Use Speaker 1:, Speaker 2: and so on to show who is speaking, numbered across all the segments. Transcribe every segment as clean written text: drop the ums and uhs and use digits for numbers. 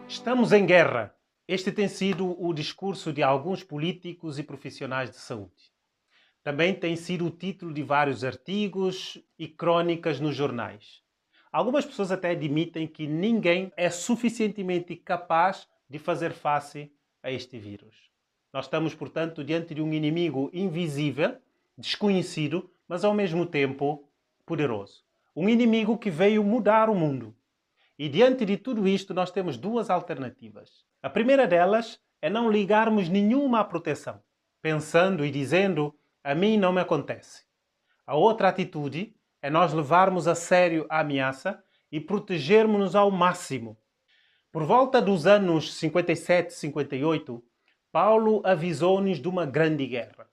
Speaker 1: Estamos em guerra. Este tem sido o discurso de alguns políticos e profissionais de saúde. Também tem sido o título de vários artigos e crônicas nos jornais. Algumas pessoas até admitem que ninguém é suficientemente capaz de fazer face a este vírus. Nós estamos, portanto, diante de um inimigo invisível, desconhecido, mas ao mesmo tempo poderoso. Um inimigo que veio mudar o mundo. E diante de tudo isto, nós temos duas alternativas. A primeira delas é não ligarmos nenhuma à proteção, pensando e dizendo: a mim não me acontece. A outra atitude é nós levarmos a sério a ameaça e protegermos-nos ao máximo. Por volta dos anos 57, 58, Paulo avisou-nos de uma grande guerra.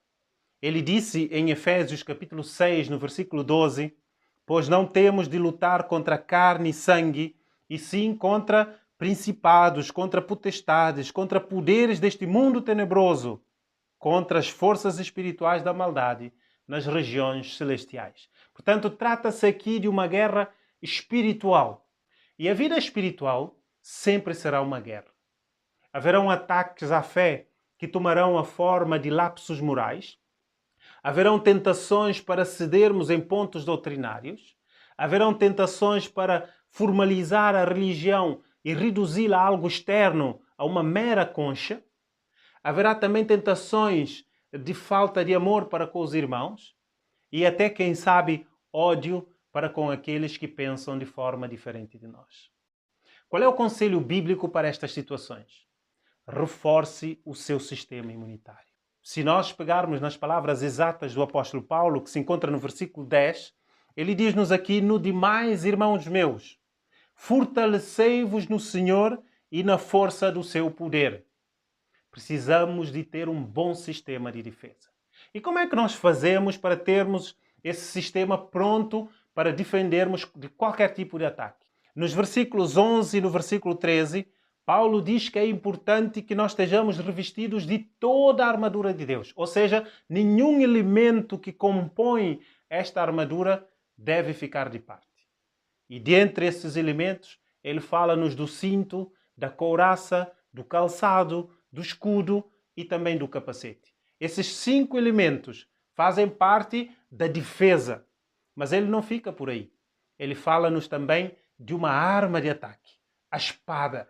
Speaker 1: Ele disse em Efésios capítulo 6, no versículo 12: pois não temos de lutar contra carne e sangue, e sim contra principados, contra potestades, contra poderes deste mundo tenebroso, contra as forças espirituais da maldade nas regiões celestiais. Portanto, trata-se aqui de uma guerra espiritual. E a vida espiritual sempre será uma guerra. Haverão ataques à fé que tomarão a forma de lapsos morais. Haverão tentações para cedermos em pontos doutrinários. Haverão tentações para formalizar a religião e reduzi-la a algo externo, a uma mera concha. Haverá também tentações de falta de amor para com os irmãos e até, quem sabe, ódio para com aqueles que pensam de forma diferente de nós. Qual é o conselho bíblico para estas situações? Reforce o seu sistema imunitário. Se nós pegarmos nas palavras exatas do apóstolo Paulo, que se encontra no versículo 10, ele diz-nos aqui: no demais, irmãos meus, fortalecei-vos no Senhor e na força do seu poder. Precisamos de ter um bom sistema de defesa. E como é que nós fazemos para termos esse sistema pronto para defendermos de qualquer tipo de ataque? Nos versículos 11 e no versículo 13, Paulo diz que é importante que nós estejamos revestidos de toda a armadura de Deus. Ou seja, nenhum elemento que compõe esta armadura deve ficar de parte. E dentre esses elementos, ele fala-nos do cinto, da couraça, do calçado, do escudo e também do capacete. Esses 5 elementos fazem parte da defesa. Mas ele não fica por aí. Ele fala-nos também de uma arma de ataque, a espada.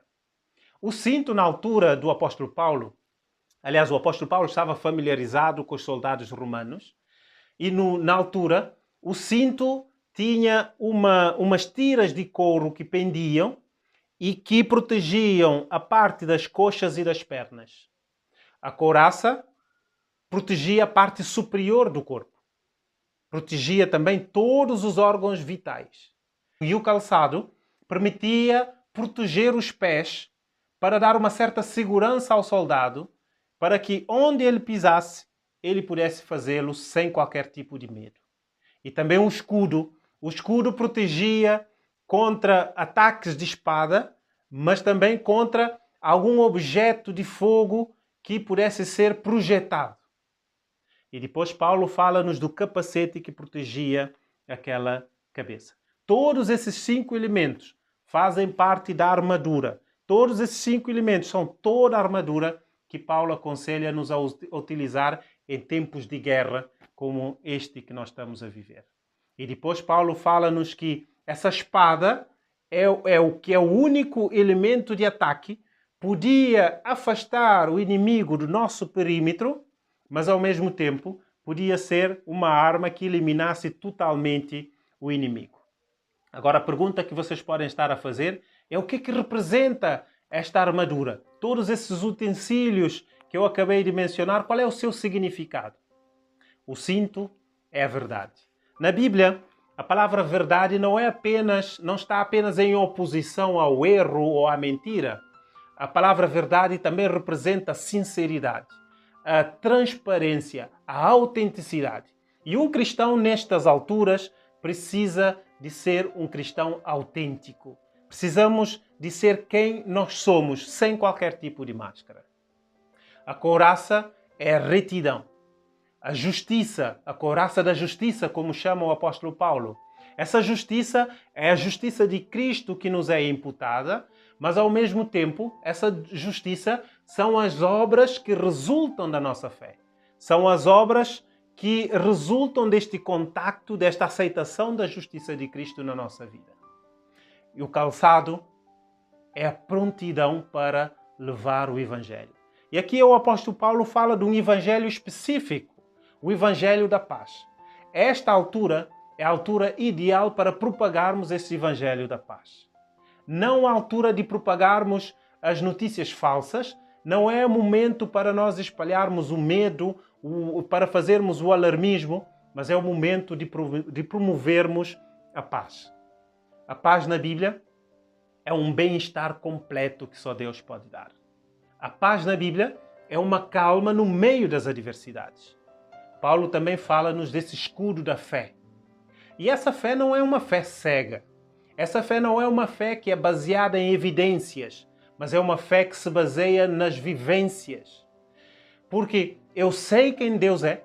Speaker 1: O cinto, na altura do apóstolo Paulo, aliás, o apóstolo Paulo estava familiarizado com os soldados romanos, e na altura, o cinto tinha umas tiras de couro que pendiam e que protegiam a parte das coxas e das pernas. A couraça protegia a parte superior do corpo. Protegia também todos os órgãos vitais. E o calçado permitia proteger os pés para dar uma certa segurança ao soldado, para que onde ele pisasse, ele pudesse fazê-lo sem qualquer tipo de medo. E também o escudo. O escudo protegia contra ataques de espada, mas também contra algum objeto de fogo que pudesse ser projetado. E depois Paulo fala-nos do capacete que protegia aquela cabeça. Todos esses 5 elementos fazem parte da armadura. Todos esses 5 elementos são toda a armadura que Paulo aconselha-nos a utilizar em tempos de guerra como este que nós estamos a viver. E depois Paulo fala-nos que essa espada é o único elemento de ataque, podia afastar o inimigo do nosso perímetro, mas ao mesmo tempo podia ser uma arma que eliminasse totalmente o inimigo. Agora a pergunta que vocês podem estar a fazer é: o que representa esta armadura? Todos esses utensílios que eu acabei de mencionar, qual é o seu significado? O cinto é a verdade. Na Bíblia, a palavra verdade não está apenas em oposição ao erro ou à mentira. A palavra verdade também representa a sinceridade, a transparência, a autenticidade. E um cristão nestas alturas precisa de ser um cristão autêntico. Precisamos de ser quem nós somos, sem qualquer tipo de máscara. A couraça é a retidão. A justiça, a couraça da justiça, como chama o apóstolo Paulo. Essa justiça é a justiça de Cristo que nos é imputada, Mas, ao mesmo tempo, essa justiça são as obras que resultam da nossa fé. São as obras que resultam deste contacto, desta aceitação da justiça de Cristo na nossa vida. E o calçado é a prontidão para levar o Evangelho. E aqui o apóstolo Paulo fala de um Evangelho específico, o Evangelho da paz. Esta altura é a altura ideal para propagarmos esse Evangelho da paz. Não a altura de propagarmos as notícias falsas, não é o momento para nós espalharmos o medo, para fazermos o alarmismo, mas é o momento de promovermos a paz. A paz na Bíblia é um bem-estar completo que só Deus pode dar. A paz na Bíblia é uma calma no meio das adversidades. Paulo também fala-nos desse escudo da fé. E essa fé não é uma fé cega. Essa fé não é uma fé que é baseada em evidências, mas é uma fé que se baseia nas vivências. Porque eu sei quem Deus é,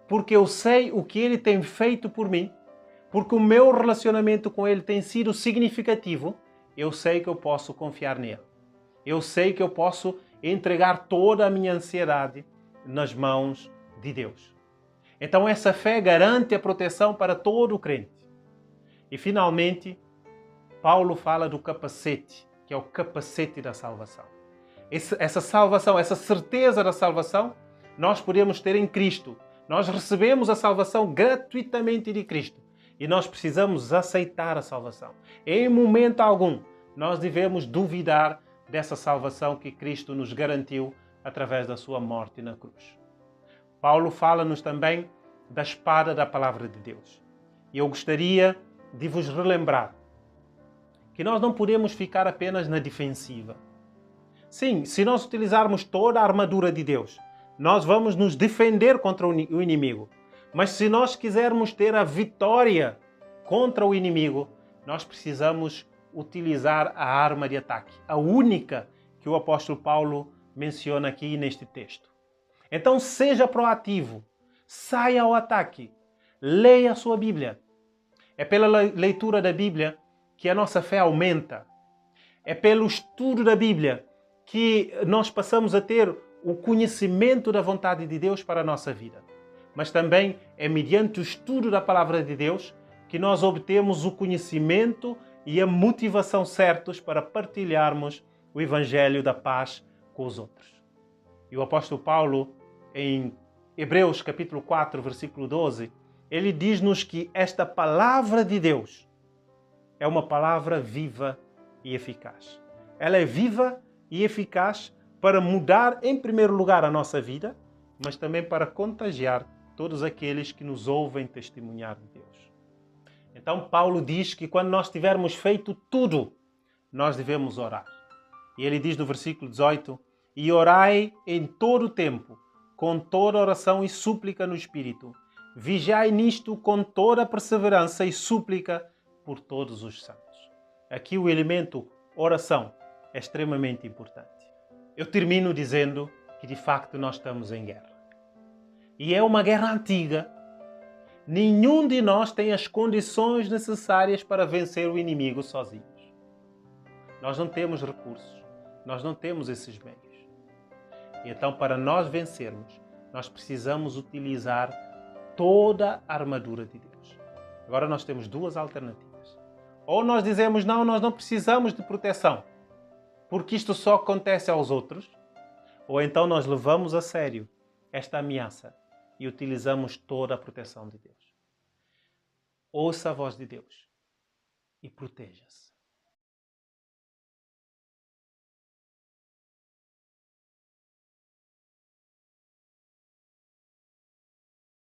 Speaker 1: porque eu sei o que Ele tem feito por mim, porque o meu relacionamento com Ele tem sido significativo, eu sei que eu posso confiar nele. Eu sei que eu posso entregar toda a minha ansiedade nas mãos de Deus. Então essa fé garante a proteção para todo o crente. E finalmente, Paulo fala do capacete, que é o capacete da salvação. Essa salvação, essa certeza da salvação, nós podemos ter em Cristo. Nós recebemos a salvação gratuitamente de Cristo. E nós precisamos aceitar a salvação. Em momento algum, nós devemos duvidar dessa salvação que Cristo nos garantiu através da sua morte na cruz. Paulo fala-nos também da espada da palavra de Deus. E eu gostaria de vos relembrar que nós não podemos ficar apenas na defensiva. Sim, se nós utilizarmos toda a armadura de Deus, nós vamos nos defender contra o inimigo. Mas se nós quisermos ter a vitória contra o inimigo, nós precisamos utilizar a arma de ataque, a única que o apóstolo Paulo menciona aqui neste texto. Então seja proativo, saia ao ataque, leia a sua Bíblia. É pela leitura da Bíblia que a nossa fé aumenta. É pelo estudo da Bíblia que nós passamos a ter o conhecimento da vontade de Deus para a nossa vida. Mas também é mediante o estudo da palavra de Deus que nós obtemos o conhecimento e a motivação certos para partilharmos o Evangelho da paz com os outros. E o apóstolo Paulo, em Hebreus capítulo 4, versículo 12, ele diz-nos que esta palavra de Deus é uma palavra viva e eficaz. Ela é viva e eficaz para mudar, em primeiro lugar, a nossa vida, mas também para contagiar todos aqueles que nos ouvem testemunhar de Deus. Então, Paulo diz que quando nós tivermos feito tudo, nós devemos orar. E ele diz no versículo 18, e orai em todo o tempo, com toda oração e súplica no Espírito. Vigiai nisto com toda perseverança e súplica por todos os santos. Aqui o elemento oração é extremamente importante. Eu termino dizendo que de facto nós estamos em guerra. E é uma guerra antiga. Nenhum de nós tem as condições necessárias para vencer o inimigo sozinhos. Nós não temos recursos, nós não temos esses meios. E então, para nós vencermos, nós precisamos utilizar toda a armadura de Deus. Agora nós temos duas alternativas. Ou nós dizemos, não, nós não precisamos de proteção, porque isto só acontece aos outros. Ou então nós levamos a sério esta ameaça e utilizamos toda a proteção de Deus. Ouça a voz de Deus e proteja-se.